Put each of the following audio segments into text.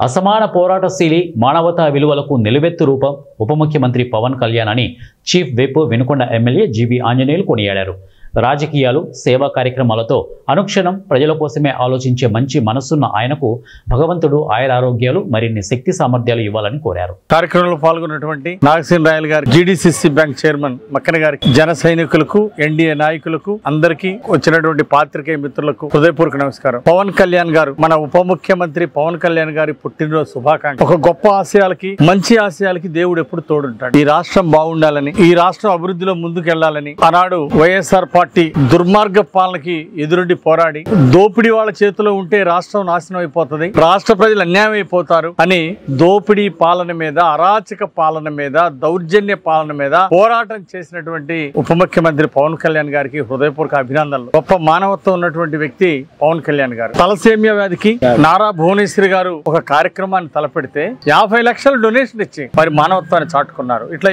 అసమాన పోరాటశీలి మానవతా విలువలకు నిలువెత్తు రూపం ఉప ముఖ్యమంత్రి పవన్ కళ్యాణ్ అని చీఫ్ విప్ వినుకొండ ఎమ్మెల్యే జీవి ఆంజనేయులు కొనియాడారు. రాజకీయాలు, సేవా కార్యక్రమాలతో అనుక్షణం ప్రజల కోసమే ఆలోచించే మంచి మనసున్న ఆయనకు భగవంతుడు ఆయురారోగ్యాలు, మరిన్ని శక్తి సామర్థ్యాలు ఇవ్వాలని కోరారు. కార్యక్రమంలో పాల్గొన్నటువంటి నాగసేన రాయల్ గారు, జీడీసీసీ బ్యాంక్ చైర్మన్ మక్కన గారికి, జన సైనికులకు, ఎన్డీఏ నాయకులకు, అందరికీ వచ్చినటువంటి పాత్రికేయ మిత్రులకు హృదయపూర్వక నమస్కారం. పవన్ కళ్యాణ్ గారు, మన ఉప ముఖ్యమంత్రి పవన్ కళ్యాణ్ గారి పుట్టినరోజు శుభాకాంక్ష. ఒక గొప్ప ఆశయాలకి, మంచి ఆశయాలకి దేవుడు ఎప్పుడు తోడుంటాడు. ఈ రాష్ట్రం బాగుండాలని, ఈ రాష్ట్రం అభివృద్ధిలో ముందుకెళ్లాలని ఆనాడు వైఎస్ఆర్ పార్టీ దుర్మార్గ పాలనకి ఎదురుండి పోరాడి, దోపిడీ వాళ్ళ చేతిలో ఉంటే రాష్ట్రం నాశనం అయిపోతుంది, రాష్ట్ర ప్రజలు అన్యాయం అయిపోతారు అని దోపిడీ పాలన మీద, అరాచక పాలన మీద, దౌర్జన్య పాలన మీద పోరాటం చేసినటువంటి ఉప ముఖ్యమంత్రి పవన్ కళ్యాణ్ గారికి హృదయపూర్వక అభినందనలు. గొప్ప మానవత్వం ఉన్నటువంటి వ్యక్తి పవన్ కళ్యాణ్ గారు. తలసేమియా వ్యాధికి నారా భువనేశ్వరి గారు ఒక కార్యక్రమాన్ని తలపెడితే 50 లక్షల డొనేషన్ ఇచ్చి వారి మానవత్వాన్ని చాటుకున్నారు. ఇట్లా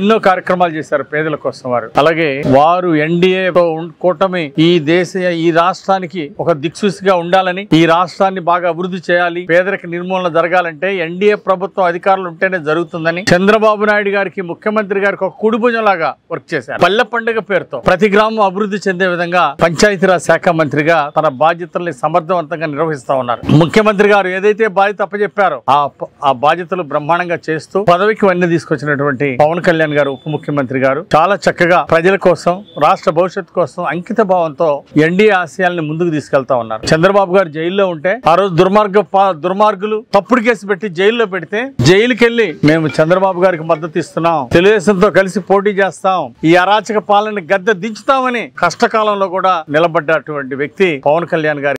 ఎన్నో కార్యక్రమాలు చేశారు పేదల కోసం వారు. అలాగే వారు ఎన్డీఏ కూటమి ఈ రాష్ట్రానికి ఒక దిక్సూచిగా ఉండాలని, ఈ రాష్ట్రాన్ని బాగా అభివృద్ధి చేయాలి, పేదరిక నిర్మూలన జరగాలంటే ఎన్డీఏ ప్రభుత్వం అధికారులు ఉంటేనే జరుగుతుందని చంద్రబాబు నాయుడు గారికి, ముఖ్యమంత్రి గారికి ఒక కుడిభుజం లాగా వర్క్ చేశారు. పల్లె పండుగ పేరుతో ప్రతి గ్రామం అభివృద్ధి చెందే విధంగా పంచాయతీరాజ్ శాఖ మంత్రిగా తన బాధ్యతల్ని సమర్థవంతంగా నిర్వహిస్తా ఉన్నారు. ముఖ్యమంత్రి గారు ఏదైతే బాధ్యత అప్పచెప్పారో ఆ బాధ్యతలు బ్రహ్మాండంగా చేస్తూ పదవికి వన్నీ తీసుకొచ్చినటువంటి పవన్ కళ్యాణ్ గారు, ఉప ముఖ్యమంత్రి గారు చాలా చక్కగా ప్రజల కోసం, రాష్ట్ర భవిష్యత్తు కోసం అంకిత భావంతో ఎన్డీఏ ఆశయాలను ముందుకు తీసుకెళ్తా ఉన్నారు. చంద్రబాబు గారు జైల్లో ఉంటే ఆ రోజు దుర్మార్గులు తప్పుడు కేసు పెట్టి జైల్లో పెడితే, జైలుకి వెళ్లి మేము చంద్రబాబు గారికి మద్దతు ఇస్తున్నాం, తెలుగుదేశంతో కలిసి పోటీ చేస్తాం, ఈ అరాచక పాలన గద్దె దించుతామని కష్టకాలంలో కూడా నిలబడ్డటువంటి వ్యక్తి పవన్ కళ్యాణ్ గారు.